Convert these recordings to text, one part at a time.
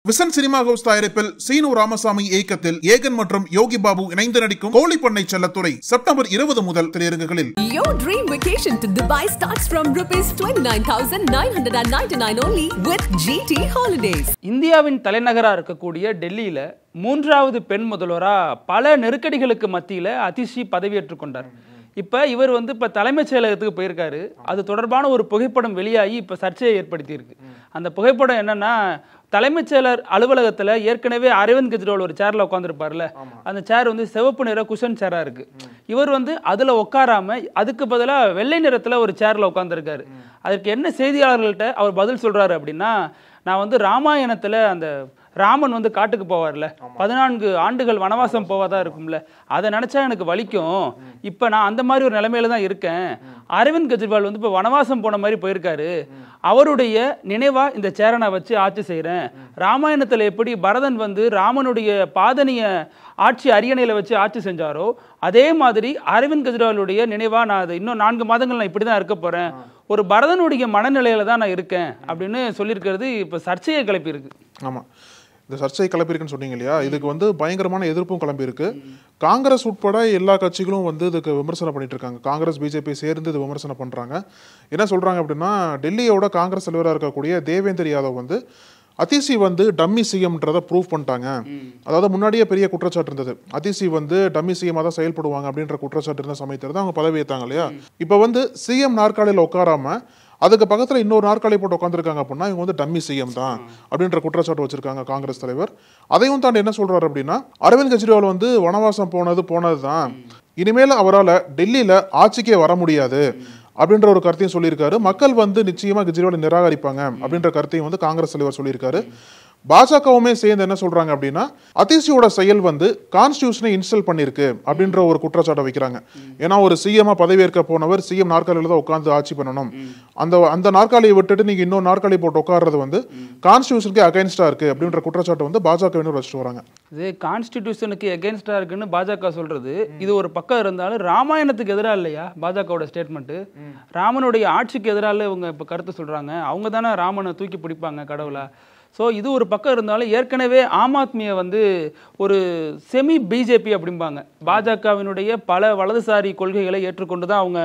Vision cinema house தயாரிப்பில் சீனு ராமசாமி இயக்கத்தில் ஏகன் மற்றும் யோகி பாபு இணைந்து நடிக்கும் கோழிப்பண்ணை செல்லத்துறை செப்டம்பர் 20 முதல் திரையரங்குகளில். Your dream vacation to Dubai starts from ₹29,999 only with GT Holidays. இந்தியாவின் தலைநகரா இருக்கக்கூடிய டெல்லியில மூன்றாவது பெண் முதல்வரா பல நெருக்கடிகளுக்கு மத்தியில அதிஷி பதவியேற்றுக் கொண்டார். இப்போ இவர் இப்போ தலைமைச் செயலகத்துக்கு போயிருக்காரு. அது தொடர்பான ஒரு புகைப்படம் வெளியாகி இப்போ சர்ச்சையை ஏற்படுத்தியிருக்கு. அந்த புகைப்படம் என்னன்னா, தலைமைச் செயலர் அலுவலகத்தில் ஏற்கனவே அரவிந்த் கெஜ்ரிவால் ஒரு சேரில் உட்காந்துருப்பார்ல, அந்த சேர் சிவப்பு நிற குஷன் சேராக இருக்கு. இவர் அதில் உட்காராம அதுக்கு பதிலாக வெள்ளை நிறத்தில் ஒரு சேரில் உட்காந்துருக்காரு. அதற்கு என்ன செய்தியாளர்கள்ட்ட அவர் பதில் சொல்றாரு அப்படின்னா, நான் ராமாயணத்தில் அந்த ராமன் காட்டுக்கு போவார்ல, 14 ஆண்டுகள் வனவாசம் போவாதான் இருக்கும்ல, அதை நினைச்சா எனக்கு வலிக்கும். இப்போ நான் அந்த மாதிரி ஒரு நிலைமையில தான் இருக்கேன். அரவிந்த் கெஜ்ரிவால் இப்போ வனவாசம் போன மாதிரி போயிருக்காரு. அவருடைய நினைவா இந்த சேரை நான் வச்சு ஆட்சி செய்கிறேன். ராமாயணத்தில் எப்படி பரதன் ராமனுடைய பாதனிய ஆட்சி அரியணையில் வச்சு ஆட்சி செஞ்சாரோ, அதே மாதிரி அரவிந்த் கெஜ்ரிவாலுடைய நினைவா நான் அது இன்னும் 4 மாதங்கள் நான் இப்படி தான் இருக்க போறேன், ஒரு பரதனுடைய மனநிலையில தான் நான் இருக்கேன் அப்படின்னு சொல்லியிருக்கிறது இப்போ சர்ச்சையை கிளப்பியிருக்கு. ஆமா, இந்த சர்ச்சையை கிளப்பியிருக்குன்னு சொன்னீங்க இல்லையா, இதுக்கு பயங்கரமான எதிர்ப்பும் கிளம்பியிருக்கு. காங்கிரஸ் உட்பட எல்லா கட்சிகளும் இதுக்கு விமர்சனம் பண்ணிட்டு இருக்காங்க. காங்கிரஸ் பிஜேபி சேர்ந்து இது விமர்சனம் பண்றாங்க. என்ன சொல்றாங்க அப்படின்னா, டெல்லியோட காங்கிரஸ் தலைவராக இருக்கக்கூடிய தேவேந்தர் யாதவ் அதிசி டம்மி சிஎம்ன்றதை ப்ரூவ் பண்ணிட்டாங்க. அதாவது முன்னாடியே பெரிய குற்றச்சாட்டு இருந்தது, அதிசி டம்மி சிஎம் தான் செயல்படுவாங்க அப்படின்ற குற்றச்சாட்டு இருந்த சமயத்தில் தான் அவங்க பதவி ஏற்றாங்க இல்லையா. இப்போ சிஎம் நாற்காலியில் உட்காராம அதுக்கு பக்கத்தில் இன்னொரு நாற்காலி போட்டு உட்காந்துருக்காங்க அப்படின்னா இவங்க டம்மி சிஎம் தான் அப்படின்ற குற்றச்சாட்டு வச்சிருக்காங்க காங்கிரஸ் தலைவர். அதையும் தாண்டி என்ன சொல்றாரு அப்படின்னா, அரவிந்த் கெஜ்ரிவால் வனவாசம் போனது தான், இனிமேல் அவரால் டெல்லியில ஆட்சிக்கே வர முடியாது அப்படின்ற ஒரு கருத்தையும் சொல்லியிருக்காரு. மக்கள் நிச்சயமா கெஜ்ரிவாலை நிராகரிப்பாங்க அப்படின்ற கருத்தையும் காங்கிரஸ் தலைவர் சொல்லியிருக்காரு. பாஜகவுமே சேர்ந்து என்ன சொல்றாங்க அப்படின்னா, அதிசியோட செயல் கான்ஸ்டிடியூஷனை இன்ஸ்டால் பண்ணிருக்கு அப்படின்ற ஒரு குற்றச்சாட்டை வைக்கிறாங்க. ஏன்னா ஒரு சிஎம் பதவியேற்க போனவர் சிஎம் நாற்காலியில தான் உட்கார்ந்து ஆட்சி பண்ணணும், அந்த நாற்காலியை விட்டுட்டு நீங்க இன்னொரு நாற்காலி போட்டு உட்கார்றது கான்ஸ்டிடியூஷனுக்கு அகைன்ஸ்டா இருக்கு அப்படின்ற குற்றச்சாட்டை பாஜக வச்சுட்டு வராங்க. இது கான்ஸ்டிடியூஷனுக்கு அகைன்ஸ்டா இருக்குன்னு பாஜக சொல்றது இது ஒரு பக்கம் இருந்தாலும், ராமாயணத்துக்கு எதிராக இல்லையா பாஜகவோட ஸ்டேட்மெண்ட்? ராமனுடைய ஆட்சிக்கு எதிராக இவங்க இப்ப கருத்து சொல்றாங்க. அவங்க தானே ராமனை தூக்கி பிடிப்பாங்க கடவுளா? ஸோ இது ஒரு பக்கம் இருந்தாலும், ஏற்கனவே ஆம் ஆத்மியை ஒரு செமி பிஜேபி அப்படிம்பாங்க. பாஜகவினுடைய பல வலதுசாரி கொள்கைகளை ஏற்றுக்கொண்டு தான் அவங்க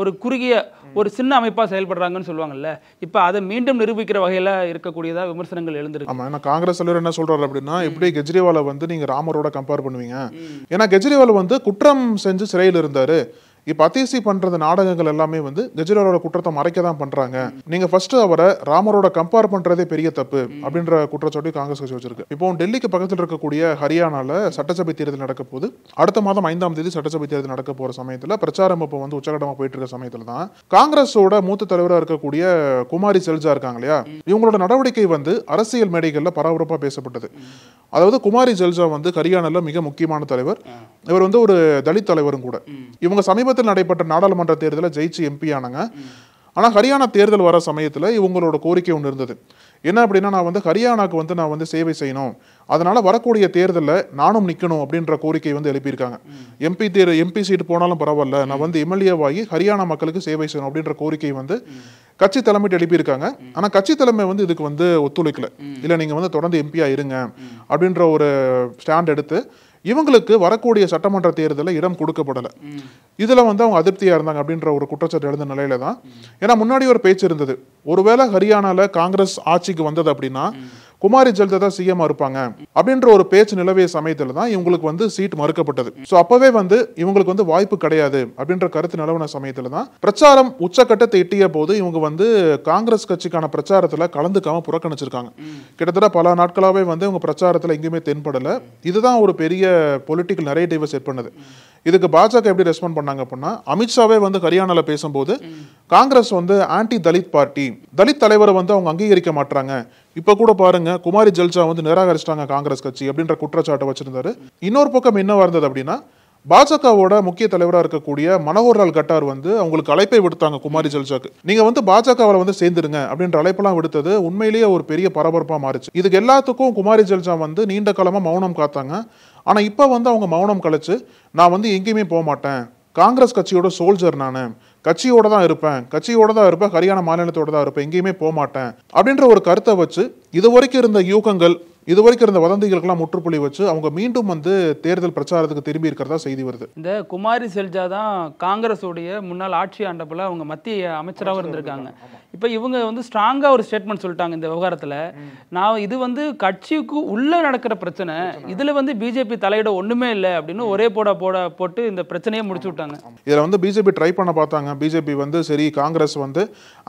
ஒரு குறுகிய ஒரு சின்ன அமைப்பாக செயல்படுறாங்கன்னு சொல்லுவாங்கல்ல. இப்போ அதை மீண்டும் நிரூபிக்கிற வகையில் இருக்கக்கூடியதாக விமர்சனங்கள் எழுந்திருக்கு. ஆமாம், ஏன்னா காங்கிரஸ் தலைவர் என்ன சொல்றாரு அப்படின்னா, எப்படி கெஜ்ரிவாலை நீங்க ராமரோட கம்பேர் பண்ணுவீங்க? ஏன்னா கெஜ்ரிவால் குற்றம் செஞ்சு சிறையில் இருந்தாரு. இப்ப அதிசி பண்றது நாடகங்கள் எல்லாமே கெஜ்ரிவாலோட குற்றத்தை மறைக்க தான் பண்றாங்க. நீங்க ஃபர்ஸ்ட் அவரை ராமரோட கம்பேர் பண்றதே பெரிய தப்பு அப்படின்ற குற்றச்சாட்டு காங்கிரஸ் கட்சி வச்சிருக்கு. இப்போ டெல்லிக்கு பக்கத்தில் இருக்கக்கூடிய ஹரியானால சட்டசபை தேர்தல் நடக்க போது, அடுத்த மாதம் 5ஆம் தேதி சட்டசபை தேர்தல் நடக்க போற சமயத்துல பிரச்சாரம் இப்போ உச்சகட்டமா போயிட்டு இருக்க சமயத்துல தான் காங்கிரஸோட மூத்த தலைவராக இருக்கக்கூடிய குமாரி செல்ஜா இருக்காங்க இல்லையா, இவங்களோட நடவடிக்கை அரசியல் மேடைகள்ல பரபரப்பா பேசப்பட்டது. அதாவது குமாரி செல்ஜா ஹரியானால மிக முக்கியமான தலைவர். இவர் ஒரு தலித் தலைவரும் கூட. இவங்க சமீபத்தில் நடைபெற்ற நாடாளுமன்ற தேர்தலில் ஜெயிச்சு எம்பி ஆனாங்க. ஆனா ஹரியானா தேர்தல் வர சமயத்துல இவங்களோட கோரிக்கை ஒன்று இருந்தது. என்ன அப்படின்னா, நான் ஹரியானாக்கு நான் சேவை செய்யணும், அதனால வரக்கூடிய தேர்தலில் நானும் நிற்கணும் அப்படின்ற கோரிக்கை எழுப்பியிருக்காங்க. எம்பி சீட் போனாலும் பரவாயில்ல, நான் எம்எல்ஏவாகி ஹரியானா மக்களுக்கு சேவை செய்யணும் அப்படின்ற கோரிக்கை கட்சி தலைமைட்டு எழுப்பியிருக்காங்க. ஆனா கட்சி தலைமை இதுக்கு ஒத்துழைக்கல. இல்ல நீங்க தொடர்ந்து எம்பியா இருங்க அப்படின்ற ஒரு ஸ்டாண்ட் எடுத்து இவங்களுக்கு வரக்கூடிய சட்டமன்ற தேர்தலில் இடம் கொடுக்கப்படலை. இதுல அவங்க அதிருப்தியா இருந்தாங்க அப்படின்ற ஒரு குற்றச்சாட்டு எழுந்த நிலையில தான். ஏன்னா முன்னாடி ஒரு பேச்சு இருந்தது, ஒருவேளை ஹரியானால காங்கிரஸ் ஆட்சிக்கு வந்தது அப்படின்னா குமாரி ஜெல்தா தான் சிஎம் இருப்பாங்க அப்படின்ற ஒரு பேச்சு நிலவிய சமயத்துல தான் இவங்களுக்கு சீட் மறுக்கப்பட்டது. சோ அப்பவே இவங்களுக்கு வாய்ப்பு கிடையாது அப்படின்ற கருத்து நிலவன சமயத்துல தான் பிரச்சாரம் உச்சக்கட்டத்தை எட்டிய போது இவங்க காங்கிரஸ் கட்சிக்கான பிரச்சாரத்துல கலந்துக்காம புறக்கணிச்சிருக்காங்க. கிட்டத்தட்ட பல நாட்களாவே இவங்க பிரச்சாரத்துல எங்கேயுமே தென்படல. இதுதான் ஒரு பெரிய பொலிட்டிக்கல் நரேட்டிவை செட் பண்ணுது. இதுக்கு பாஜக எப்படி ரெஸ்பாண்ட் பண்ணாங்க அப்படின்னா, அமித்ஷாவே ஹரியானால பேசும்போது காங்கிரஸ் ஆன்டி தலித் பார்ட்டி, தலித் தலைவரை அவங்க அங்கீகரிக்க மாட்டாங்க, இப்ப கூட பாருங்க குமாரி ஜெல்ஜா நிராகரிச்சிட்டாங்க காங்கிரஸ் கட்சி அப்படின்ற குற்றச்சாட்டை வச்சிருந்தாரு. இன்னொரு பக்கம் என்ன இருந்தது அப்படின்னா, பாஜகவோட முக்கிய தலைவராக இருக்கக்கூடிய மனோகர்லால் கட்டார் அவங்களுக்கு அழைப்பை விடுத்தாங்க குமாரி ஜெல்ஜாக்கு. நீங்க பாஜகவில் சேர்ந்துருங்க அப்படின்ற அழைப்பெல்லாம் விடுத்தது உண்மையிலேயே ஒரு பெரிய பரபரப்பா மாறிச்சு. இதுக்கு எல்லாத்துக்கும் குமாரி ஜெல்ஜா நீண்ட காலமா மௌனம் காத்தாங்க. ஆனா இப்ப அவங்க மௌனம் கழிச்சு, நான் எங்கேயுமே போக மாட்டேன், காங்கிரஸ் கட்சியோட சோல்ஜர், நானு கட்சியோட தான் இருப்பேன், ஹரியானா மாநிலத்தோட தான் இருப்பேன், எங்கேயுமே போக மாட்டேன் அப்படின்ற ஒரு கருத்தை வச்சு இது வரைக்கும் இருந்த யூகங்கள் இது வரைக்கும் இருந்த வதந்திகளுக்கெல்லாம் முற்றுப்புள்ளி வச்சு அவங்க மீண்டும் வந்து தேர்தல் பிரச்சாரத்துக்கு திரும்பி இருக்கிறதா செய்தி வருது. இந்த குமாரி செல்ஜா தான் காங்கிரஸ் உடைய முன்னாள் ஆட்சி ஆண்டப்பல அவங்க மத்திய அமைச்சராகவும் இருந்திருக்காங்க. இப்போ இவங்க வந்து ஸ்ட்ராங்கா ஒரு ஸ்டேட்மெண்ட் சொல்லிட்டாங்க இந்த விவகாரத்துல. நான் இது வந்து கட்சிக்கு உள்ள நடக்கிற பிரச்சனை, இதுல வந்து பிஜேபி தலையிட ஒண்ணுமே இல்லை அப்படின்னு ஒரே போட்டு இந்த பிரச்சனையை முடிச்சு விட்டாங்க. இதுல வந்து பிஜேபி ட்ரை பண்ண பார்த்தாங்க. பிஜேபி வந்து சரி காங்கிரஸ் வந்து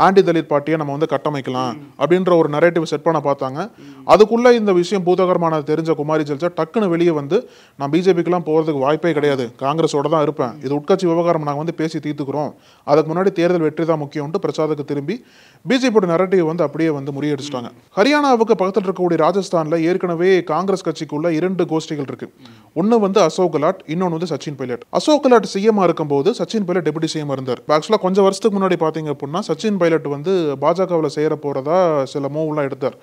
ஆன்டி தலித் பார்ட்டியை நம்ம வந்து கட்டமைக்கலாம் அப்படின்ற ஒரு நரேட்டிவ் செட் பண்ண பார்த்தாங்க. அதுக்குள்ள இந்த விஷயம் பூதகரமானது தெரிஞ்ச குமாரி செல்ஜா டக்குன்னு வெளியே வந்து நான் பிஜேபிக்கெல்லாம் போறதுக்கு வாய்ப்பே கிடையாது, காங்கிரஸோட தான் இருப்பேன், இது உட்கட்சி விவகாரம் நாங்கள் வந்து பேசி தீர்த்துக்கிறோம், அதுக்கு முன்னாடி தேர்தல் வெற்றி தான் முக்கியம்னு பிரச்சாரத்துக்கு திரும்பி பிஜேபியோட நரேட்டிவ் வந்து அப்படியே வந்து முறியடிச்சிட்டாங்க. ஹரியானாவுக்கு பக்கத்தில் இருக்கக்கூடிய ராஜஸ்தான்ல ஏற்கனவே காங்கிரஸ் கட்சிக்குள்ள 2 கோஷ்டிகள் இருக்கு. ஒன்னு வந்து அசோக் கெலாட், இன்னொன்று வந்து சச்சின் பைலட். அசோக் கெலாட் சிஎம் இருக்கும்போது சச்சின் பைலட் டெபுட்டி சிஎம் இருந்தார். ஆக்சுவலா கொஞ்சம் வருஷத்துக்கு முன்னாடி பாத்தீங்க அப்படின்னா சச்சின் பைலட் வந்து பாஜகவில் சேர போறதா சில மூவ்லாம் எடுத்தார்.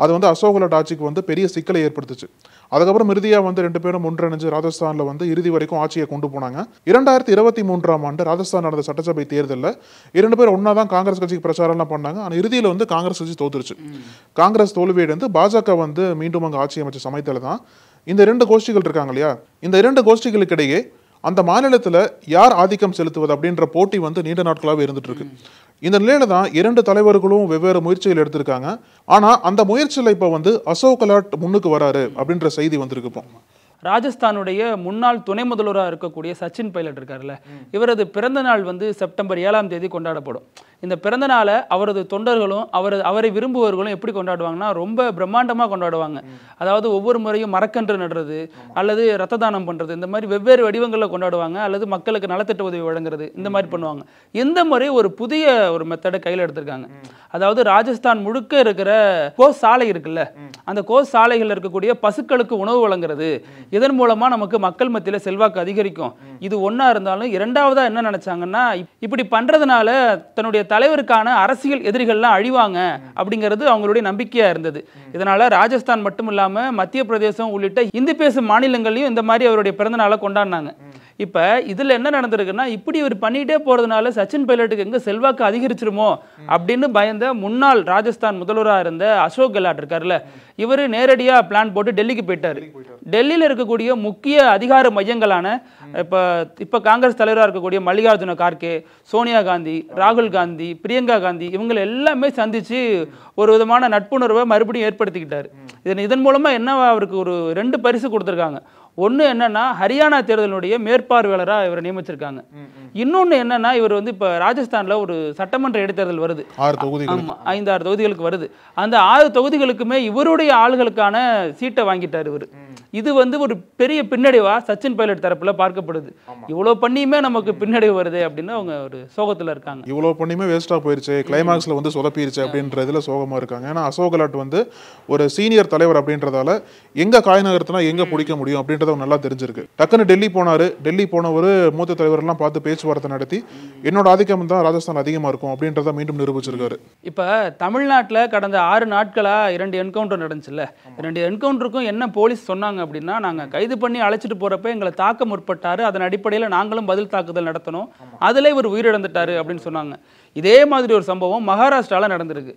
அது வந்து அசோக் கெலாட் ஆட்சிக்கு வந்து பெரிய சிக்கலை ஏற்படுத்துச்சு. அதுக்கப்புறம் இறுதியா வந்து 2 பேரும் ஒன்றிணைஞ்சு ராஜஸ்தான்ல வந்து இறுதி வரைக்கும் ஆட்சியை கொண்டு போனாங்க. 2023ஆம் ஆண்டு ராஜஸ்தான் நடந்த சட்டசபை தேர்தலில் 2 பேரும் ஒன்னா தான் காங்கிரஸ் கட்சிக்கு பிரச்சாரம்லாம் பண்ணாங்க. ஆனால் இறுதியில் வந்து காங்கிரஸ் கட்சி தோத்துருச்சு. காங்கிரஸ் தோல்வியடைந்து பாஜக வந்து மீண்டும் அங்கே ஆட்சி அமைச்ச சமயத்தில் தான் இந்த 2 கோஷ்டிகள் இருக்காங்க இல்லையா, இந்த 2 கோஷ்டிகளுக்கு இடையே அந்த மாநிலத்தில் யார் ஆதிக்கம் செலுத்துவது அப்படின்ற போட்டி வந்து நீண்ட நாட்களாகவே இருந்துட்டு இருக்கு. இந்த நிலையில தான் 2 தலைவர்களும் வெவ்வேறு முயற்சிகள் எடுத்திருக்காங்க. ஆனா அந்த முயற்சியில் இப்போ வந்து அசோக் கெலாட் முன்னுக்கு வராரு அப்படின்ற செய்தி வந்திருக்கு. இப்போ ராஜஸ்தானுடைய முன்னாள் துணை முதல்வராக இருக்கக்கூடிய சச்சின் பைலட் இருக்கார்ல, இவரது பிறந்த நாள் வந்து செப்டம்பர் 7ஆம் தேதி கொண்டாடப்படும். இந்த பிறந்த நாளை அவரது தொண்டர்களும் அவரை விரும்புவர்களும் எப்படி கொண்டாடுவாங்கன்னா ரொம்ப பிரம்மாண்டமாக கொண்டாடுவாங்க. அதாவது ஒவ்வொரு முறையும் மரக்கன்று நடுறது அல்லது ரத்த தானம் பண்ணுறது, இந்த மாதிரி வெவ்வேறு வடிவங்களில் கொண்டாடுவாங்க. அல்லது மக்களுக்கு நலத்திட்ட உதவி வழங்குறது, இந்த மாதிரி பண்ணுவாங்க. இந்த முறை ஒரு புதிய ஒரு மெத்தடை கையில் எடுத்திருக்காங்க. அதாவது ராஜஸ்தான் முழுக்க இருக்கிற கோஸ் சாலை இருக்குல்ல, அந்த கோஸ் சாலைகள் இருக்கக்கூடிய பசுக்களுக்கு உணவு வழங்குறது, இதன் மூலமா நமக்கு மக்கள் மத்தியில செல்வாக்கு அதிகரிக்கும். இது ஒன்னா இருந்தாலும் இரண்டாவதா என்ன நினைச்சாங்கன்னா, இப்படி பண்றதுனால தன்னுடைய தலைவருக்கான அரசியல் எதிரிகள்லாம் அழிவாங்க அப்படிங்கிறது அவங்களுடைய நம்பிக்கையா இருந்தது. இதனால ராஜஸ்தான் மட்டும் இல்லாம மத்திய பிரதேசம் உள்ளிட்ட இந்தி பேசும் மாநிலங்களையும் இந்த மாதிரி அவருடைய பிறந்த நாளை கொண்டாடினாங்க. இப்ப இதுல என்ன நடந்திருக்குன்னா, இப்படி இவர் பண்ணிட்டே போறதுனால சச்சின் பைலட்டுக்கு எங்க செல்வாக்கு அதிகரிச்சிருமோ அப்படின்னு பயந்த முன்னாள் ராஜஸ்தான் முதல்வராக இருந்த அசோக் கெலாட் இருக்காருல்ல, இவர் நேரடியா பிளான் போட்டு டெல்லிக்கு போயிட்டாரு. டெல்லியில இருக்கக்கூடிய முக்கிய அதிகார மையங்களான இப்ப காங்கிரஸ் தலைவராக இருக்கக்கூடிய மல்லிகார்ஜுன கார்கே, சோனியா காந்தி, ராகுல் காந்தி, பிரியங்கா காந்தி இவங்க எல்லாமே சந்திச்சு ஒரு விதமான நட்புணர்வை மறுபடியும் ஏற்படுத்திக்கிட்டாரு. இதன் மூலமா என்ன அவருக்கு ஒரு 2 பரிசு கொடுத்திருக்காங்க. ஒன்று என்னன்னா, ஹரியானா தேர்தலுடைய மேற்பார்வையாளராக இவரை நியமிச்சிருக்காங்க. இன்னொன்று என்னன்னா, இவர் வந்து இப்போ ராஜஸ்தானில் ஒரு சட்டமன்ற இடைத்தேர்தல் வருது, 5-6 தொகுதிகளுக்கு வருது. அந்த 6 தொகுதிகளுக்குமே இவருடைய ஆளுகளுக்கான சீட்டை வாங்கிட்டார் இவர். இது வந்து ஒரு பெரிய பின்னடைவா சச்சின் பைலட் தரப்புல பார்க்கப்படுது. இவ்வளவு பண்ணியுமே நமக்கு பின்னடைவு வருது அப்படின்னு அவங்க ஒரு சோகத்துல இருக்காங்க. இவ்வளவு பண்ணியுமே வேஸ்டா போயிருச்சு, கிளைமாக்ஸ்ல வந்து சொதப்பிருச்சு அப்படின்றதுல சோகமா இருக்காங்க. ஏன்னா அசோக் கெலாட் வந்து ஒரு சீனியர் தலைவர் அப்படின்றதால எங்க காய் நகர்த்தினா எங்க பிடிக்க முடியும் அப்படின்றத நல்லா தெரிஞ்சிருக்கு. டக்குன்னு டெல்லி போனாரு. டெல்லி போனவர் மூத்த தலைவர் எல்லாம் பார்த்து பேச்சுவார்த்தை நடத்தி என்னோட ஆதிக்கம் தான் ராஜஸ்தான் அதிகமா இருக்கும் அப்படின்றத மீண்டும் நிரூபிச்சிருக்காரு. இப்ப தமிழ்நாட்டில் கடந்த 6 நாட்களா 2 என்கவுண்டர் நடந்துச்சுல்ல, 2 என்கவுண்டருக்கும் என்ன போலீஸ் சொன்னாங்க அப்படின்னா, நாங்கள் கைது பண்ணி அழைச்சிட்டு போறப்ப எங்களை தாக்க முற்பட்டாரு, அதன் அடிப்படையில் நாங்களும் பதில் தாக்குதல் நடத்தணும், அதில் இவர் உயிரிழந்துட்டாரு அப்படின்னு சொன்னாங்க. இதே மாதிரி ஒரு சம்பவம் மகாராஷ்டிராவில் நடந்திருக்கு.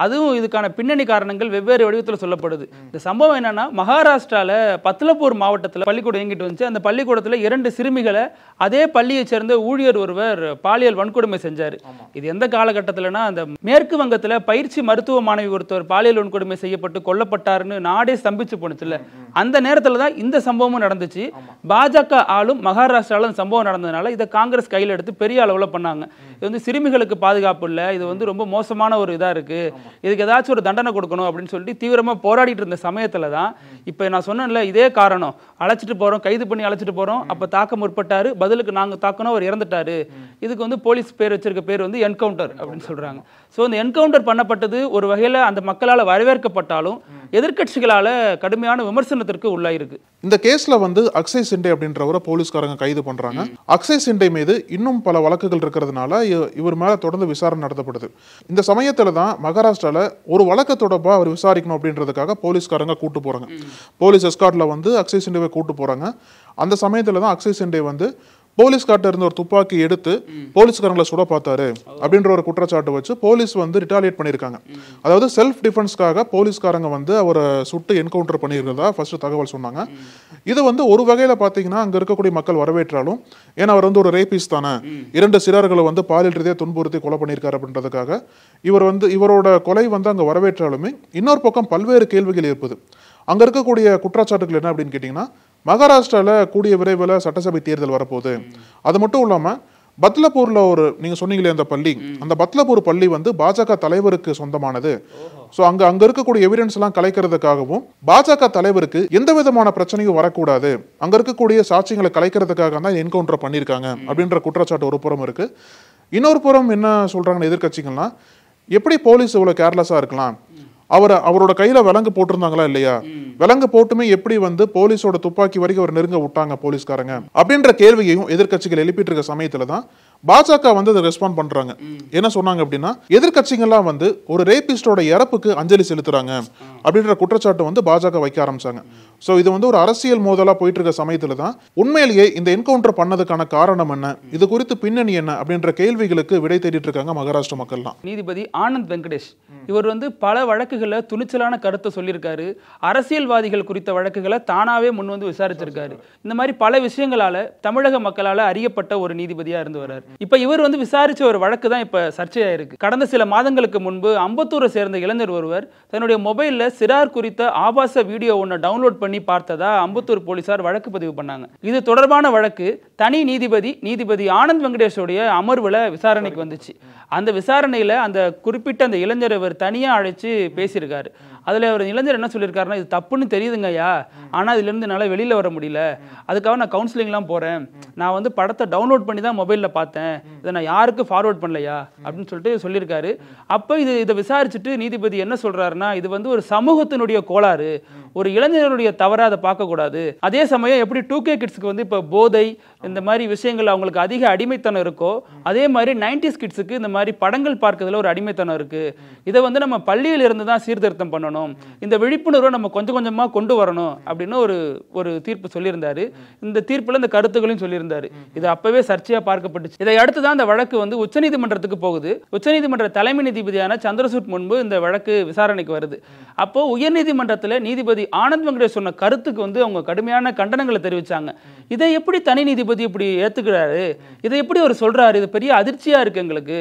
அதுவும் இதுக்கான பின்னணி காரணங்கள் வெவ்வேறு வடிவத்தில் சொல்லப்படுது. இந்த சம்பவம் என்னன்னா, மகாராஷ்டிராவில் பத்லபூர் மாவட்டத்தில் பள்ளிக்கூடம் இயங்கிட்டு வந்துச்சு. அந்த பள்ளிக்கூடத்தில் 2 சிறுமிகளை அதே பள்ளியை சேர்ந்த ஊழியர் ஒருவர் பாலியல் வன்கொடுமை செஞ்சார். இது எந்த காலகட்டத்தில்னா, அந்த மேற்கு வங்கத்தில் பயிற்சி மருத்துவ மாணவி ஒருத்தர் பாலியல் வன்கொடுமை செய்யப்பட்டு கொல்லப்பட்டாருன்னு நாடே ஸ்தம்பிச்சு போனுச்சுல்ல, அந்த நேரத்தில் தான் இந்த சம்பவமும் நடந்துச்சு. பாஜக ஆளும் மகாராஷ்டிராவில் சம்பவம் நடந்ததுனால இதை காங்கிரஸ் கையில் எடுத்து பெரிய அளவில் பண்ணாங்க. இது வந்து சிறுமிகளுக்கு பாதுகாப்பு இல்லை, இது வந்து ரொம்ப மோசமான ஒரு இதாக இருக்கு, இதுக்கு ஏதாச்சும் ஒரு தண்டனை கொடுக்கணும் அப்படின்னு சொல்லிட்டு தீவிரமாக போராடிட்டு இருந்த சமயத்தில் தான் இப்போ நான் சொன்னேன்ல, இதே காரணம், அழைச்சிட்டு போகிறோம், கைது பண்ணி அழைச்சிட்டு போகிறோம், அப்போ தாக்க முற்பட்டாரு, பதிலுக்கு நாங்கள் தாக்கணும், அவர் இறந்துட்டாரு. இதுக்கு வந்து போலீஸ் பேர் வச்சிருக்க பேர் வந்து என்கவுண்டர் அப்படின்னு சொல்கிறாங்க. ஸோ இந்த என்கவுண்டர் பண்ணப்பட்டது ஒரு வகையில் அந்த மக்களால் வரவேற்கப்பட்டாலும் எதிர்க்கட்சிகளால் கடுமையான விமர்சனத்திற்கு உள்ளாயிருக்கு. இந்த கேஸ்ல வந்து அக்ஷய் சிண்டே அப்படின்றவரை போலீஸ்காரங்க கைது பண்றாங்க. அக்ஷய் சிண்டே மீது இன்னும் பல வழக்குகள் இருக்கிறதுனால இவர் மேல தொடர்ந்து விசாரணை நடத்தப்படுது. இந்த சமயத்துல தான் மகாராஷ்டிரால ஒரு வழக்கு தொடர்பா அவர் விசாரிக்கணும் அப்படின்றதுக்காக போலீஸ்காரங்க கூட்டு போறாங்க. போலீஸ் எஸ்கார்ட்ல வந்து அக்ஷய் சிண்டேவை கூட்டு போறாங்க. அந்த சமயத்துல தான் அக்ஷய் சிண்டே வந்து போலீஸ்கார்ட்ட இருந்த ஒரு துப்பாக்கி எடுத்து போலீஸ்காரங்களை சுட பார்த்தாரு அப்படின்ற ஒரு குற்றச்சாட்டு வச்சு போலீஸ் வந்து ரிட்டாலியேட் பண்ணியிருக்காங்க. அதாவது செல்ஃப் டிஃபென்ஸ்க்காக போலீஸ்காரங்க வந்து அவரை சுட்டு என்கவுண்டர் பண்ணியிருக்கிறதா ஃபர்ஸ்ட் தகவல் சொன்னாங்க. இது வந்து ஒரு வகையில பாத்தீங்கன்னா அங்க இருக்கக்கூடிய மக்கள் வரவேற்றாலும், ஏன்னா அவர் வந்து ஒரு ரேபிஸ்ட் தானே, 2 சிறார்களை வந்து பாலியல் ரீதியாக துன்புறுத்தி கொலை பண்ணியிருக்காரு அப்படின்றதுக்காக இவரோட கொலை வந்து அங்க வரவேற்றாலுமே இன்னொரு பக்கம் பல்வேறு கேள்விகள் இருப்பது. அங்க இருக்கக்கூடிய குற்றச்சாட்டுகள் என்ன அப்படின்னு கேட்டீங்கன்னா, மகாராஷ்டிரால கூடிய விரைவில் சட்டசபை தேர்தல் வரப்போகுது. அது மட்டும் இல்லாம பத்லபூர்ல நீங்க சொன்னீங்களே அந்த பள்ளி, அந்த பத்லபூர் பள்ளி வந்து பாஜக தலைவருக்கு சொந்தமானது. சோ அங்க இருக்கக்கூடிய எவிடன்ஸ் எல்லாம் கலைக்கிறதுக்காகவும் பாஜக தலைவருக்கு எந்த விதமான பிரச்சனையும் வரக்கூடாது, அங்க இருக்கக்கூடிய சாட்சியங்களை கலைக்கிறதுக்காக தான் என்கவுண்டர் பண்ணியிருக்காங்க அப்படின்ற குற்றச்சாட்டு ஒரு புறம் இருக்கு. இன்னொரு புறம் என்ன சொல்றாங்கன்னு எதிர்கட்சிகள்னா, எப்படி போலீஸ் இவ்வளவு கேர்லெஸ்ஸா இருக்கலாம், அவரோட கையில விலங்கு போட்டிருந்தாங்களா இல்லையா, விலங்கு போட்டுமே எப்படி வந்து போலீஸோட துப்பாக்கி வரைக்கும் அவர் நெருங்க விட்டாங்க போலீஸ்காரங்க அப்படின்ற கேள்வியையும் எதிர்கட்சிகள் எழுப்பிட்டு இருக்க சமயத்துல தான் பாஜக வந்து அதை ரெஸ்பாண்ட் பண்றாங்க. என்ன சொன்னாங்க அப்படின்னா, எதிர்கட்சிகள்லாம் வந்து ஒரு ரேபிஸ்டோட இறப்புக்கு அஞ்சலி செலுத்துறாங்க அப்படின்ற குற்றச்சாட்டு வந்து பாஜக வைக்க ஆரம்பிச்சாங்க. சோ இது வந்து ஒரு அரசியல் மோதலா போயிட்டு இருக்க சமயத்துல தான் உண்மையிலேயே இந்த என்கவுண்டர் பண்ணதுக்கான காரணம் என்ன, இது குறித்து பின்னணி என்ன அப்படின்ற கேள்விகளுக்கு விடை தேடிட்டு இருக்காங்க மகாராஷ்டிர மக்கள்லாம். நீதிபதி ஆனந்த் வெங்கடேஷ் இவர் வந்து பல வழக்குகளை துணிச்சலான கருத்தை சொல்லியிருக்காரு. அரசியல்வாதிகள் குறித்த வழக்குகளை தானாவே முன் வந்து விசாரிச்சிருக்காரு. இந்த மாதிரி பல விஷயங்களால தமிழக மக்களால அறியப்பட்ட ஒரு நீதிபதியா இருந்து வர்றாரு. இப்ப இவர் வந்து விசாரிச்ச ஒரு வழக்கு தான் இப்ப சர்ச்சையாயிருக்கு. கடந்த சில மாதங்களுக்கு முன்பு அம்பத்தூரை சேர்ந்த இளைஞர் ஒருவர் தன்னுடைய மொபைல்ல சிறார் குறித்த ஆபாச வீடியோ ஒன்றை டவுன்லோட் பண்ணி பார்த்ததா அம்பத்தூர் போலீசார் வழக்கு பதிவு பண்ணாங்க. இது தொடர்பான வழக்கு தனி நீதிபதி ஆனந்த் வெங்கடேஷோடைய அமர்வுல விசாரணைக்கு வந்துச்சு. அந்த விசாரணையில அந்த குறிப்பிட்ட அந்த இளைஞர் அவர் தனியா அழைச்சு பேசியிருக்காரு. அதுல ஒரு இளைஞர் என்ன சொல்லியிருக்காருன்னா, இது தப்புன்னு தெரியுதுங்க ஐயா, ஆனா இதுல இருந்து என்னால வெளியில வர முடியல, அதுக்காக நான் கவுன்சிலிங்லாம் போறேன், நான் வந்து படத்தை டவுன்லோட் பண்ணி தான் மொபைல்ல பார்த்தேன், இதை நான் யாருக்கு ஃபார்வர்ட் பண்ணலையா அப்படின்னு சொல்லிட்டு சொல்லியிருக்காரு. அப்ப இதை விசாரிச்சுட்டு நீதிபதி என்ன சொல்றாருன்னா, இது வந்து ஒரு சமூகத்தினுடைய கோளாறு, ஒரு இளைஞருடைய தவறை அதை பார்க்கக்கூடாது. அதே சமயம் எப்படி 2K கிட்ஸுக்கு வந்து இப்போ போதை இந்த மாதிரி விஷயங்கள் அவங்களுக்கு அதிக அடிமைத்தனம் இருக்கோ, அதே மாதிரி 90s கிட்ஸுக்கு இந்த மாதிரி படங்கள் பார்க்கறதுல ஒரு அடிமைத்தனம் இருக்கு. இதை வந்து நம்ம பள்ளியில் இருந்து தான் சீர்திருத்தம் பண்ணணும், இந்த விழிப்புணர்வை நம்ம கொஞ்சம் கொஞ்சமா கொண்டு வரணும் அப்படின்னு ஒரு தீர்ப்பு சொல்லியிருந்தாரு. இந்த தீர்ப்புல இந்த கருத்துக்களையும் சொல்லியிருந்தாரு. இது அப்பவே சர்ச்சையா பார்க்கப்பட்டுச்சு. இதை அடுத்து தான் இந்த வழக்கு வந்து உச்சநீதிமன்றத்துக்கு போகுது. உச்சநீதிமன்ற தலைமை நீதிபதியான சந்திரசூட் முன்பு இந்த வழக்கு விசாரணைக்கு வருது. அப்போ உயர்நீதிமன்றத்தில் நீதிபதி ஆனந்த் வெங்கடேஷ் சொன்ன கருத்துக்கு வந்து அவங்க கடுமையான கண்டனங்களை தெரிவிச்சாங்க. இதை எப்படி தனி நீதிபதி இப்படி ஏத்துக்கிறாரு, இதை எப்படி அவர் சொல்றாரு, இது பெரிய அதிர்ச்சியா இருக்கு எங்களுக்கு,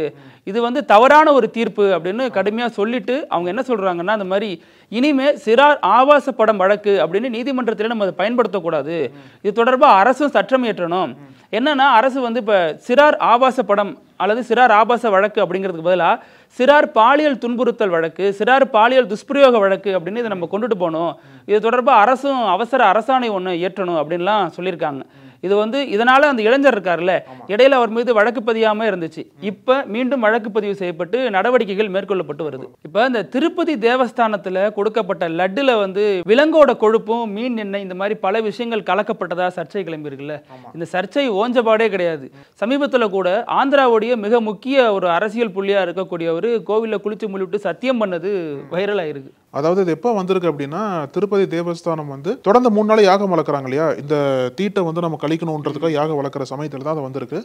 இது வந்து தவறான ஒரு தீர்ப்பு அப்படின்னு கடுமையா சொல்லிட்டு அவங்க என்ன சொல்றாங்கன்னா, அந்த மாதிரி இனிமே சிறார் ஆபாச படம் வழக்கு அப்படின்னு நீதிமன்றத்தில் நம்ம அதை பயன்படுத்தக்கூடாது, இது தொடர்பாக அரசும் சட்டம் இயற்றணும். என்னன்னா, அரசு வந்து இப்ப சிறார் ஆபாச படம் அல்லது சிறார் ஆபாச வழக்கு அப்படிங்கிறதுக்கு பதிலாக சிறார் பாலியல் துன்புறுத்தல் வழக்கு, சிறார் பாலியல் துஷ்பிரயோக வழக்கு அப்படின்னு இதை நம்ம கொண்டுட்டு போகணும், இது தொடர்பாக அரசும் அவசர அரசாணை ஒன்று இயற்றணும் அப்படின்லாம் சொல்லியிருக்காங்க. இது வந்து இதனால அந்த இளைஞர் இருக்காருல்ல, இடையில அவர் மீது வழக்கு பதியாம இருந்துச்சு, இப்ப மீண்டும் வழக்கு பதிவு செய்யப்பட்டு நடவடிக்கைகள் மேற்கொள்ளப்பட்டு வருது. இப்ப இந்த திருப்பதி தேவஸ்தானத்துல கொடுக்கப்பட்ட லட்டுல வந்து விலங்கோட கொழுப்பும் மீன் எண்ணெய் இந்த மாதிரி பல விஷயங்கள் கலக்கப்பட்டதா சர்ச்சை கிளம்பி இருக்குல்ல. இந்த சர்ச்சை ஓஞ்சபாடே கிடையாது. சமீபத்துல கூட ஆந்திராவுடைய மிக முக்கிய ஒரு அரசியல் புள்ளியா இருக்கக்கூடியவர் கோவில்ல குளிச்சு முள்ளிட்டு சத்தியம் பண்ணது வைரல் ஆயிருக்கு. அதாவது இது எப்போ வந்திருக்கு அப்படின்னா, திருப்பதி தேவஸ்தானம் வந்து தொடர்ந்து 3 நாள் யாகம் வளர்க்குறாங்க இல்லையா, இந்த தீட்டை வந்து நம்ம கழிக்கணுன்றதுக்காக யாகம் வளர்க்குற சமயத்தில் தான் அது வந்திருக்கு.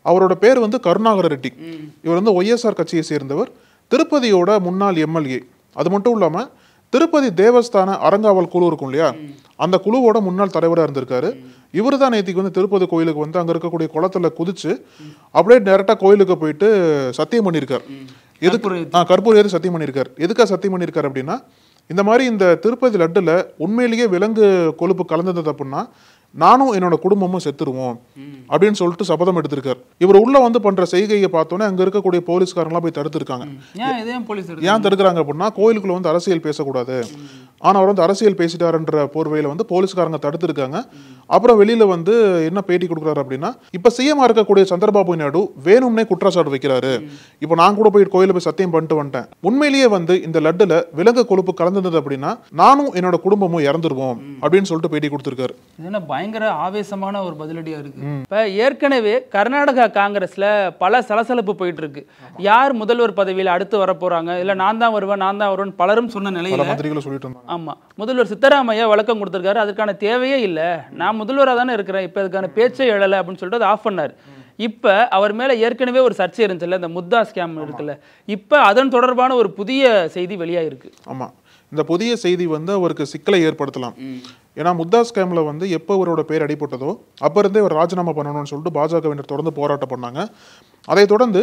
அவரோட பேர் வந்து கருணாகர ரெட்டி. இவர் வந்து ஒய்எஸ்ஆர் கட்சியை சேர்ந்தவர், திருப்பதியோட முன்னாள் எம்எல்ஏ. அது மட்டும் இல்லாமல் திருப்பதி தேவஸ்தான அறங்காவல் குழு இருக்கும் இல்லையா, அந்த குழுவோட முன்னாள் தலைவராக இருந்திருக்காரு. இவர் தான் நேற்றுக்கு வந்து திருப்பதி கோயிலுக்கு வந்து அங்கே இருக்கக்கூடிய குளத்துல குதிச்சு அப்படியே டேரெக்டாக கோயிலுக்கு போயிட்டு சத்தியம் பண்ணியிருக்கார். கற்பூரம் ஏறி சத்தியம் பண்ணியிருக்காரு. எதுக்காக சத்தியம் பண்ணியிருக்காரு அப்படின்னா, இந்த மாதிரி இந்த திருப்பதி லட்டுல உண்மையிலேயே விலங்கு கொழுப்பு கலந்தது அப்படின்னா நானும் என்னோட குடும்பமும் செத்துருவோம் அப்படின்னு சொல்லிட்டு சபதம் எடுத்திருக்காரு. இவர் உள்ள வந்து பண்ற செய்கையை பார்த்தோன்னே அங்க இருக்கக்கூடிய போலீஸ்காரங்களாம் போய் தடுத்திருக்காங்க. ஏன் தடுக்கிறாங்க அப்படின்னா, கோயிலுக்குள்ள வந்து அரசியல் பேசக்கூடாது, ஆனா அவர் வந்து அரசியல் பேசிட்டாருன்ற போர்வையில வந்து போலீஸ்காரங்க தடுத்திருக்காங்க. அப்புறம் வெளியில வந்து என்ன பேட்டி கொடுக்குறாரு அப்படின்னா, இப்ப சிஎம் இருக்கக்கூடிய சந்திரபாபு நாயுடு வேணும்னே குற்றச்சாட்டு வைக்கிறாரு, இப்ப நான் கூட போய் கோயில போய் சத்தியம் பண்ணிட்டு வந்துட்டேன், உண்மையிலேயே வந்து இந்த லட்டுல விலங்கு கொழுப்பு கலந்தது அப்படின்னா நானும் என்னோட குடும்பமும் இறந்துருவோம் அப்படின்னு சொல்லிட்டு பேட்டி கொடுத்திருக்காரு. பயங்கர ஆவேசமான ஒரு பதிலடியா இருக்கு. இப்ப ஏற்கனவே கர்நாடகா காங்கிரஸ்ல பல சலசலப்பு போயிட்டு இருக்கு. யார் முதல்வர் பதவியில அடுத்து வர போறாங்க, இல்ல நான் தான் வருவேன் பலரும் சொன்ன நிலையில ஆமா முதல்வர் சித்தராமையா விளக்கம் கொடுத்திருக்காரு. அதுக்கான தேவையே இல்ல, நான் முதல்வரா தானே இருக்கிறேன், இப்ப அதுக்கான பேச்சே எழல அப்படின்னு சொல்லிட்டு ஆஃப் பண்ணாரு. இப்ப அவர் மேல ஏற்கனவே ஒரு சர்ச்சை இருந்துச்சுல்ல, இந்த முத்தா ஸ்கேம் இருக்குல்ல, இப்ப அதன் தொடர்பான ஒரு புதிய செய்தி வெளியாயிருக்கு. ஆமா, இந்த புதிய செய்தி வந்து அவருக்கு சிக்கலை ஏற்படுத்தலாம். ஏன்னா முத்தா ஸ்கேம்ல வந்து எப்போ அவரோட பேர் அடிபட்டதோ அப்ப இருந்தே அவர் ராஜினாமா பண்ணணும்னு சொல்லிட்டு பாஜகவினர் தொடர்ந்து போராட்டம் பண்ணாங்க. அதை தொடர்ந்து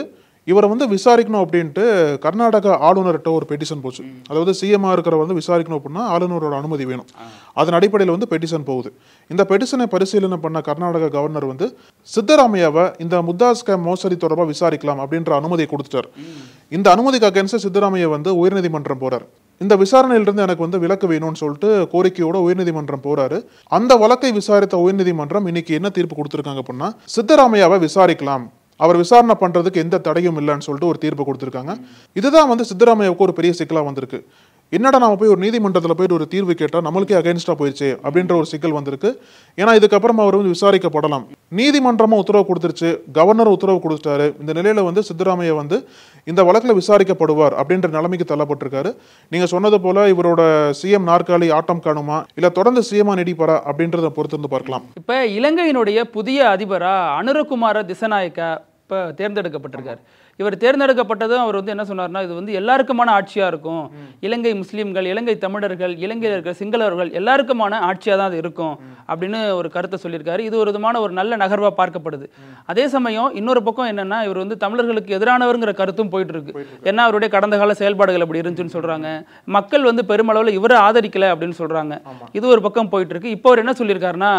இவரை வந்து விசாரிக்கணும் அப்படின்ட்டு கர்நாடகா ஆளுநர்கிட்ட ஒரு பெட்டிஷன் போச்சு. அதாவது சிஎம்ஆ இருக்கிற வந்து விசாரிக்கணும் அப்படின்னா ஆளுநரோட அனுமதி வேணும். அதன் அடிப்படையில் வந்து பெட்டிஷன் போகுது. இந்த பெட்டிஷனை பரிசீலனை பண்ண கர்நாடக கவர்னர் வந்து சித்தராமையாவை இந்த முத்தா ஸ்கேம் மோசடி தொடர்பாக விசாரிக்கலாம் அப்படின்ற அனுமதியை கொடுத்துட்டார். இந்த அனுமதிக்கு அகேன்ஸ்ட் சித்தராமையா வந்து உயர்நீதிமன்றம் போறார். இந்த விசாரணையிலிருந்து எனக்கு வந்து விலக்கு வேணும்னு சொல்லிட்டு கோரிக்கையோட உயர்நீதிமன்றம் போறாரு. அந்த வழக்கை விசாரித்த உயர்நீதிமன்றம் இன்னைக்கு என்ன தீர்ப்பு கொடுத்திருக்காங்க அப்படின்னா, சித்தராமையாவை விசாரிக்கலாம், அவர் விசாரணை பண்றதுக்கு எந்த தடையும் இல்லைன்னு சொல்லிட்டு ஒரு தீர்ப்பு கொடுத்திருக்காங்க. இதுதான் வந்து சித்தராமையாவுக்கு ஒரு பெரிய சிக்கலா வந்திருக்கு. என்னடா நாம போய் ஒரு நீதிமன்றத்தில் போயிட்டு ஒரு தீர்வு கேட்டா நம்மளுக்கே அகைன்ஸ்டா போயிடுச்சு அப்படின்ற ஒரு சிக்கல் வந்திருக்கு. ஏன்னா இதுக்கப்புறம் அவர் வந்து விசாரிக்கப்படலாம். நீதிமன்றமும் உத்தரவு கொடுத்துருச்சு, கவர்னர் உத்தரவு கொடுத்துட்டாரு. இந்த நிலையில வந்து சித்தராமையா வந்து இந்த வழக்கில் விசாரிக்கப்படுவார் அப்படின்ற நிலைமைக்கு தள்ளப்பட்டிருக்காரு. நீங்க சொன்னது போல இவரோட சிஎம் நாற்காலி ஆட்டம் காணுமா இல்ல தொடர்ந்து சிஎம்ஆ நீடிப்பாரா அப்படின்றத பொறுத்திருந்து பார்க்கலாம். இப்ப இலங்கையினுடைய புதிய அதிபரா அனுரகுமார திசநாயக்கா இப்ப தேர்ந்தெடுக்கப்பட்டிருக்காரு. இவர் தேர்ந்தெடுக்கப்பட்டதும் அவர் வந்து என்ன சொன்னார்னா, இது வந்து எல்லாருக்குமான ஆட்சியா இருக்கும், இலங்கை முஸ்லீம்கள், இலங்கை தமிழர்கள், இலங்கையில் இருக்கிற சிங்களவர்கள் எல்லாருக்குமான ஆட்சியா தான் அது இருக்கும் அப்படின்னு ஒரு கருத்தை சொல்லியிருக்காரு. இது ஒரு விதமான ஒரு நல்ல நகர்வா பார்க்கப்படுது. அதே சமயம் இன்னொரு பக்கம் என்னன்னா, இவர் வந்து தமிழர்களுக்கு எதிரானவருங்கிற கருத்தும் போயிட்டு இருக்கு. ஏன்னா அவருடைய கடந்த கால செயல்பாடுகள் அப்படி இருந்துச்சுன்னு சொல்றாங்க. மக்கள் வந்து பெருமளவில் இவரை ஆதரிக்கல அப்படின்னு சொல்றாங்க. இது ஒரு பக்கம் போயிட்டு இருக்கு. இப்போ அவர் என்ன சொல்லியிருக்காருன்னா,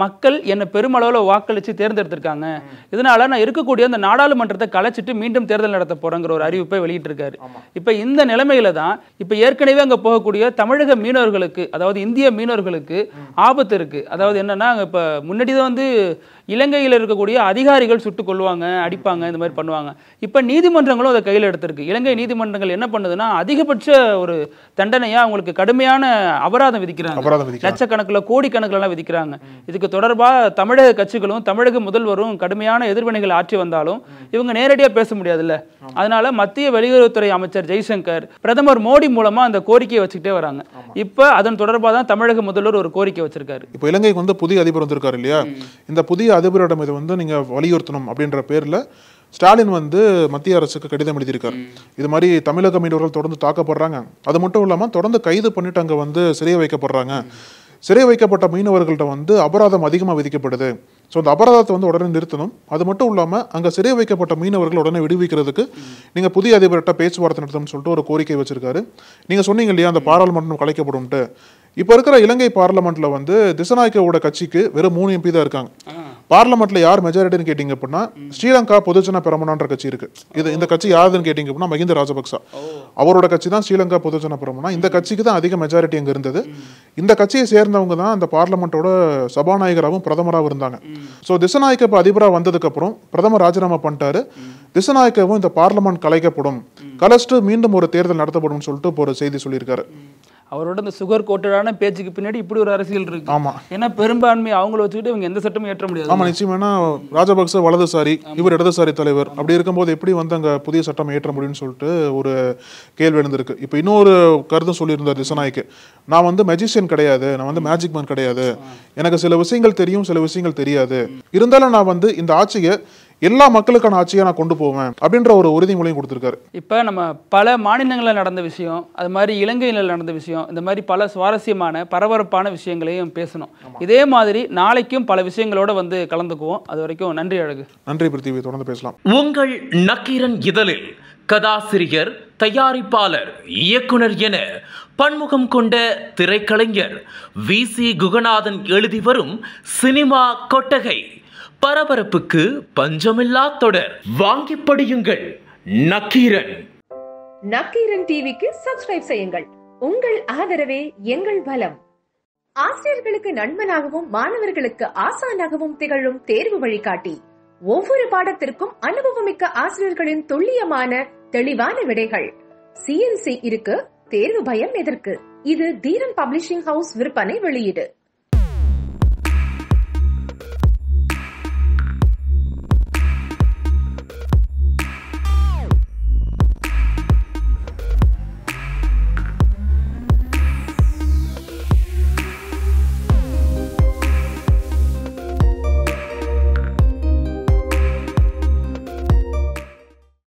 மக்கள் என்னை பெருமளவில் வாக்களிச்சு தேர்ந்தெடுத்திருக்காங்க, இதனால நான் இருக்கக்கூடிய அந்த நாடாளுமன்றத்தை கலைச்சிட்டு மீண்டும் தேர்தல் நடத்த போறங்கிற ஒரு அறிவிப்பை வெளியிட்டு இருக்காரு. இப்ப இந்த நிலைமையில தான் இப்ப ஏற்கனவே அங்க போகக்கூடிய தமிழக மீனவர்களுக்கு, அதாவது இந்திய மீனவர்களுக்கு ஆபத்து இருக்கு. அதாவது என்னன்னா, இப்ப முன்னாடிதான் வந்து இலங்கையில் இருக்கக்கூடிய அதிகாரிகள் சுட்டுக் கொள்வாங்க, அடிப்பாங்க, இந்த மாதிரி பண்ணுவாங்க. இப்ப நீதிமன்றங்களும் அதை கையில் எடுத்திருக்கு. இலங்கை நீதிமன்றங்கள் என்ன பண்ணுதுன்னா, அதிகபட்ச ஒரு தண்டனையா அவங்களுக்கு கடுமையான அபராதம் விதிக்கிறாங்க. லட்சக்கணக்கில் கோடிக்கணக்கில் எல்லாம் விதிக்கிறாங்க. இதுக்கு தொடர்பா தமிழக கட்சிகளும் தமிழக முதல்வரும் கடுமையான எதிர்வினைகள் ஆற்றி வந்தாலும் இவங்க நேரடியாக பேச முடியாதுல்ல. அதனால மத்திய வெளியுறவுத்துறை அமைச்சர் ஜெய்சங்கர் பிரதமர் மோடி மூலமா அந்த கோரிக்கையை வச்சுக்கிட்டே வராங்க. இப்ப அதன் தொடர்பாக தான் தமிழக முதல்வர் ஒரு கோரிக்கை வச்சிருக்காரு. இப்போ இலங்கைக்கு வந்து புதிய அதிபர் வந்திருக்காரு இல்லையா, இந்த புதிய அதிபரிடம் இதை வந்து நீங்க வலியுறுத்தணும் அப்படின்ற பேர்ல ஸ்டாலின் வந்து மத்திய அரசுக்கு கடிதம் எழுதியிருக்காரு. இது மாதிரி தமிழக மீனவர்கள் தொடர்ந்து தாக்கப்படுறாங்க, அது மட்டும் இல்லாம தொடர்ந்து கைது பண்ணிட்டு அங்க வந்து சிறை வைக்கப்படுறாங்க, சிறை வைக்கப்பட்ட மீனவர்கள்ட்ட வந்து அபராதம் அதிகமாக விதிக்கப்படுது, ஸோ அந்த அபராதத்தை வந்து உடனே நிறுத்தணும். அது மட்டும் இல்லாமல் அங்கே சிறை வைக்கப்பட்ட மீனவர்கள் உடனே விடுவிக்கிறதுக்கு நீங்கள் புதிய அதிபர்கிட்ட பேச்சுவார்த்தை நடத்தணும்னு சொல்லிட்டு ஒரு கோரிக்கை வச்சிருக்காரு. நீங்கள் சொன்னீங்க இல்லையா, அந்த பாராளுமன்றம் கலைக்கப்படும்ட்டு. இப்போ இருக்கிற இலங்கை பார்லமெண்ட்ல வந்து திசநாயக்கவோட கட்சிக்கு வெறும் 3 MP தான் இருக்காங்க. பார்லமெண்ட்ல யார் மெஜாரிட்டின்னு கேட்டீங்க அப்படின்னா, ஸ்ரீலங்கா பொதுஜன பெரமுனான்ற கட்சி இருக்கு. இந்த கட்சி யாருன்னு கேட்டீங்க அப்படின்னா மஹிந்த ராஜபக்சா அவரோட கட்சி தான் ஸ்ரீலங்கா பொதுஜன பெரமுனா. இந்த கட்சிக்கு தான் அதிக மெஜாரிட்டி அங்கே இருந்தது. இந்த கட்சியை சேர்ந்தவங்க தான் அந்த பார்லமெண்டோட சபாநாயகராகவும் பிரதமராகவும் இருந்தாங்க. ஸோ திசநாயக்க இப்போ அதிபராக வந்ததுக்கு அப்புறம் பிரதமர் ராஜினாமா பண்ணிட்டாரு. திசநாயக்கவும் இந்த பார்லமெண்ட் கலைக்கப்படும், கலைச்சிட்டு மீண்டும் ஒரு தேர்தல் நடத்தப்படும் சொல்லிட்டு இப்போ ஒரு செய்தி சொல்லியிருக்காரு. அவரோட இந்த சுகர் கோட்டடான பேச்சுக்கு பின்னாடி இப்படி ஒரு அரசியல் இருக்கு. ஆமா, ஏன்னா பெரும்பான்மை அவங்கள வச்சுக்கிட்டு இவங்க எந்த சட்டமும் ஏற்ற முடியாது. ஆமா, நிச்சயமா ராஜபக்ச வலதுசாரி, இவர் இடதுசாரி தலைவர். அப்படி இருக்கும்போது எப்படி வந்து அங்க புதிய சட்டம் ஏற்ற முடியும்னு சொல்லிட்டு ஒரு கேள்வி எழுந்திருக்கு. இப்போ இன்னொரு கருத்தும் சொல்லியிருந்தார் திசநாயக்கு, நான் வந்து மெஜிஷியன் கிடையாது, நான் வந்து மேஜிக் மேன் கிடையாது, எனக்கு சில விஷயங்கள் தெரியும், சில விஷயங்கள் தெரியாது, இருந்தாலும் நான் வந்து இந்த ஆட்சியை எல்லா மக்களுக்கான ஆட்சியை நான் கொண்டு போவேன் அப்படின்ற ஒரு உறுதிமொழியும் கொடுத்திருக்காரு. இப்போ நம்ம பல மாநிலங்களில் நடந்த விஷயம், அது மாதிரி இலங்கையில் நடந்த விஷயம், இந்த மாதிரி பல சுவாரஸ்யமான பரபரப்பான விஷயங்களையும் பேசணும். இதே மாதிரி நாளைக்கும் பல விஷயங்களோட வந்து கலந்துக்குவோம். அது வரைக்கும் நன்றி அழகு. நன்றி பிருத்திவி, தொடர்ந்து பேசலாம். உங்கள் நக்கீரன் இதழில் கதாசிரியர், தயாரிப்பாளர், இயக்குனர் என பன்முகம் கொண்ட திரைக்கலைஞர் VC குகநாதன் எழுதி வரும் சினிமா கொட்டகை, பரபரப்புக்கு பஞ்சமில்லா தொடர். வாங்கி படியுங்கள் நக்கீரன். நக்கீரன் டிவிக்கு சப்ஸ்கிரைப் செய்யுங்கள். உங்கள் ஆதரவே எங்கள் பலம். ஆசிரியர்களுக்கு நண்பனாகவும் மாணவர்களுக்கு ஆசானாகவும் திகழும் தேர்வு வழிகாட்டி. ஒவ்வொரு பாடத்திற்கும் அனுபவமிக்க ஆசிரியர்களின் துல்லியமான தெளிவான விடைகள். CNC இருக்கு, தேர்வு பயம் எதற்கு? இது தீரன் பப்ளிஷிங் ஹவுஸ் விற்பனை வெளியீடு.